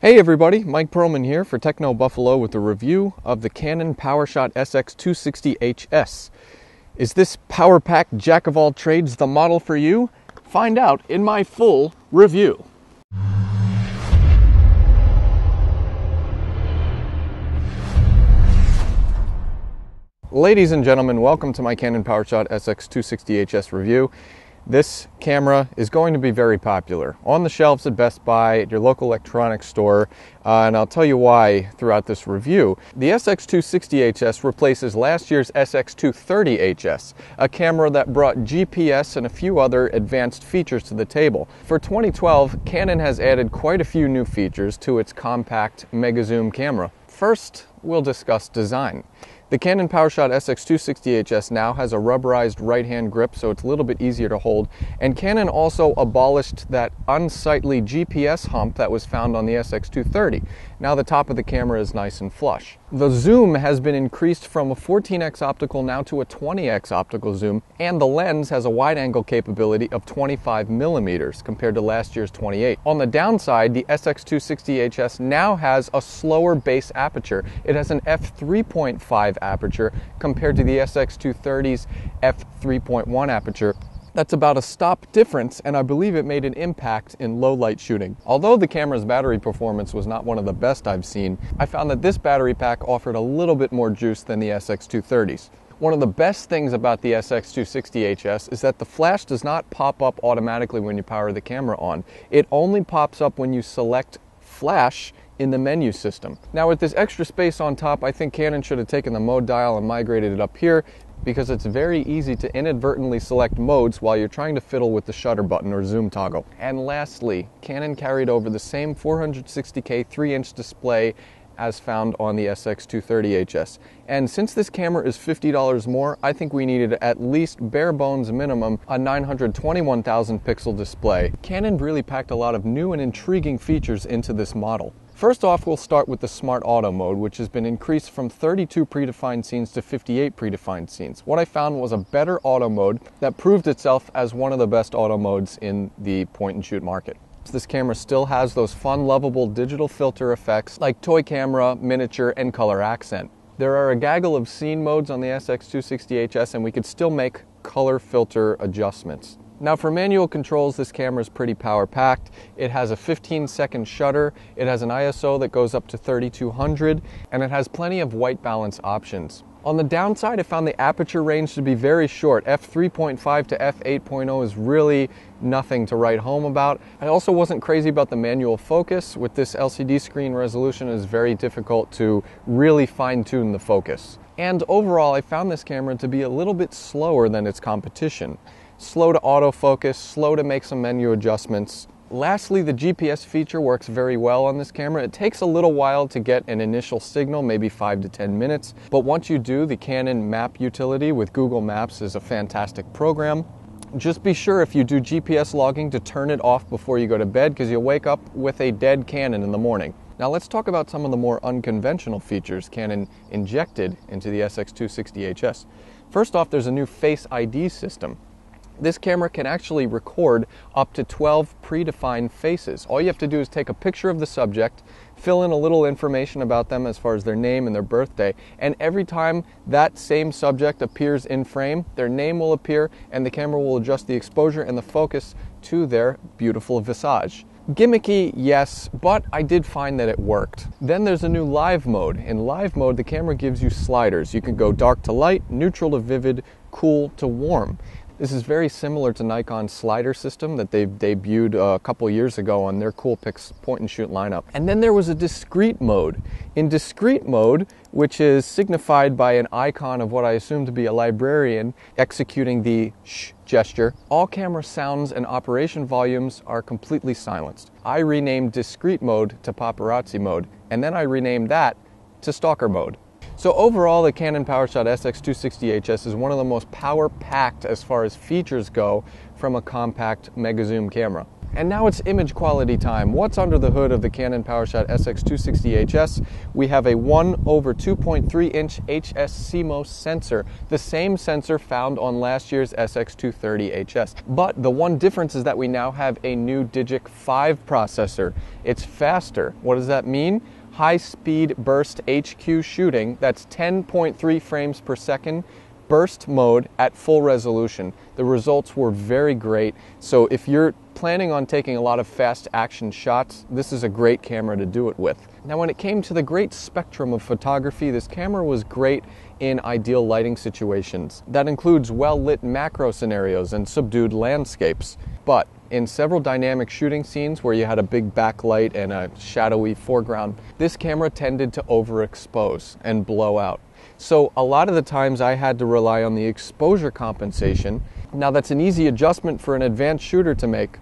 Hey everybody, Mike Perlman here for Techno Buffalo with a review of the Canon PowerShot sx260 HS. Is this power pack jack of all trades the model for you? Find out in my full review. Ladies and gentlemen, welcome to my Canon PowerShot sx260 HS review. This camera is going to be very popular on the shelves at Best Buy, at your local electronics store, and I'll tell you why throughout this review. The sx260 HS replaces last year's sx230 HS, a camera that brought GPS and a few other advanced features to the table. For 2012, Canon has added quite a few new features to its compact mega zoom camera. First, we'll discuss design. The Canon PowerShot sx260 HS now has a rubberized right-hand grip, so it's a little bit easier to hold, and Canon also abolished that unsightly GPS hump that was found on the sx230. Now the top of the camera is nice and flush. The zoom has been increased from a 14x optical now to a 20x optical zoom, and the lens has a wide-angle capability of 25 millimeters compared to last year's 28. On the downside, the sx260 HS now has a slower base aperture. It has an f3.5 aperture compared to the sx230's f3.1 aperture. That's about a stop difference, and I believe it made an impact in low light shooting. Although the camera's battery performance was not one of the best I've seen, I found that this battery pack offered a little bit more juice than the sx230's. One of the best things about the sx260 HS is that the flash does not pop up automatically when you power the camera on. It only pops up when you select flash in the menu system. Now with this extra space on top, I think Canon should have taken the mode dial and migrated it up here, because it's very easy to inadvertently select modes while you're trying to fiddle with the shutter button or zoom toggle. And lastly, Canon carried over the same 460K 3-inch display as found on the sx230 HS. And since this camera is $50 more, I think we needed at least bare bones minimum a 921,000 pixel display. Canon really packed a lot of new and intriguing features into this model. First off, we'll start with the Smart Auto mode, which has been increased from 32 predefined scenes to 58 predefined scenes. What I found was a better auto mode that proved itself as one of the best auto modes in the point-and-shoot market. This camera still has those fun, lovable digital filter effects like toy camera, miniature, and color accent. There are a gaggle of scene modes on the sx260 HS, and we could still make color filter adjustments. Now for manual controls, this camera is pretty power-packed. It has a 15-second shutter, it has an ISO that goes up to 3200, and it has plenty of white balance options. On the downside, I found the aperture range to be very short. f3.5 to f8.0 is really nothing to write home about. I also wasn't crazy about the manual focus. With this LCD screen resolution, it is very difficult to really fine-tune the focus. And overall, I found this camera to be a little bit slower than its competition. Slow to autofocus, slow to make some menu adjustments. Lastly, the GPS feature works very well on this camera. It takes a little while to get an initial signal, maybe 5 to 10 minutes. But once you do, the Canon map utility with Google Maps is a fantastic program. Just be sure if you do GPS logging to turn it off before you go to bed, because you'll wake up with a dead Canon in the morning. Now let's talk about some of the more unconventional features Canon injected into the sx260 HS. First off, there's a new Face ID system. This camera can actually record up to 12 predefined faces. All you have to do is take a picture of the subject, fill in a little information about them as far as their name and their birthday, and every time that same subject appears in frame, their name will appear and the camera will adjust the exposure and the focus to their beautiful visage. Gimmicky, yes, but I did find that it worked. Then there's a new live mode. In live mode, the camera gives you sliders. You can go dark to light, neutral to vivid, cool to warm. This is very similar to Nikon's slider system that they debuted a couple years ago on their Coolpix point-and-shoot lineup. And then there was a discrete mode. In discrete mode, which is signified by an icon of what I assume to be a librarian executing the shh gesture, all camera sounds and operation volumes are completely silenced. I renamed discrete mode to paparazzi mode, and then I renamed that to stalker mode. So overall, the Canon PowerShot sx260 HS is one of the most power-packed as far as features go from a compact mega zoom camera. And now it's image quality time. What's under the hood of the Canon PowerShot sx260 HS? We have a 1/2.3-inch HS CMOS sensor, the same sensor found on last year's sx230 HS. But the one difference is that we now have a new Digic 5 processor. It's faster. What does that mean? High-speed burst HQ shooting, that's 10.3 frames per second, burst mode at full resolution. The results were very great, so if you're planning on taking a lot of fast action shots, this is a great camera to do it with. Now when it came to the great spectrum of photography, this camera was great in ideal lighting situations. That includes well-lit macro scenarios and subdued landscapes. But in several dynamic shooting scenes where you had a big backlight and a shadowy foreground, this camera tended to overexpose and blow out. So a lot of the times I had to rely on the exposure compensation. Now that's an easy adjustment for an advanced shooter to make,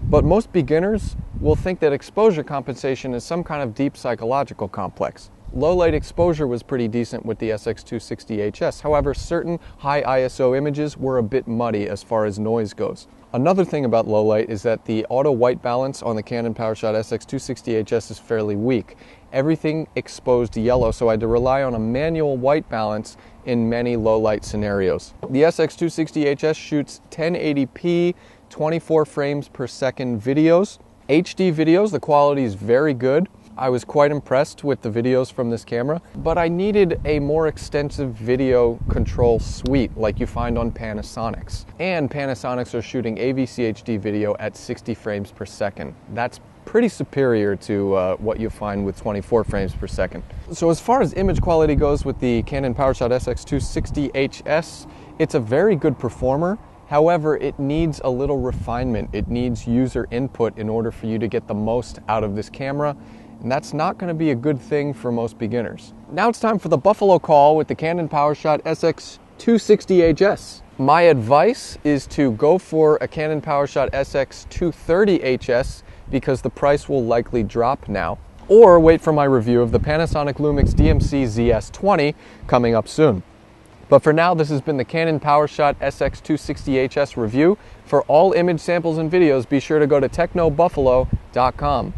but most beginners will think that exposure compensation is some kind of deep psychological complex. Low light exposure was pretty decent with the sx260 HS. However, certain high ISO images were a bit muddy as far as noise goes. Another thing about low light is that the auto white balance on the Canon PowerShot sx260 HS is fairly weak. Everything exposed yellow, so I had to rely on a manual white balance in many low light scenarios. The sx260 HS shoots 1080p, 24 frames per second videos. HD videos, the quality is very good. I was quite impressed with the videos from this camera, but I needed a more extensive video control suite like you find on Panasonics. And Panasonics are shooting AVC HD video at 60 frames per second. That's pretty superior to what you find with 24 frames per second. So as far as image quality goes with the Canon PowerShot sx260 HS, it's a very good performer. However, it needs a little refinement. It needs user input in order for you to get the most out of this camera. And that's not going to be a good thing for most beginners. Now it's time for the Buffalo call with the Canon PowerShot sx260 HS. My advice is to go for a Canon PowerShot sx230 HS because the price will likely drop now. Or wait for my review of the Panasonic Lumix DMC ZS20 coming up soon. But for now, this has been the Canon PowerShot sx260 HS review. For all image samples and videos, be sure to go to technobuffalo.com.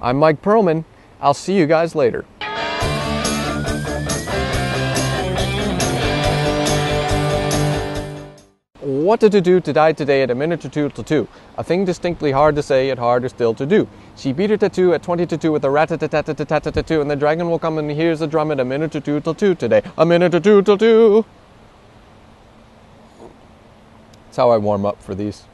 I'm Mike Perlman. I'll see you guys later. What to do today at a minute or two till 2. A thing distinctly hard to say yet harder still to do. She beat her tattoo at 20 to 2 with a rat-a-tat-tat-tat-tat-tat-tat-tat, and the dragon will come and here's a drum at a minute or two till 2 today. A minute or two till 2. That's how I warm up for these.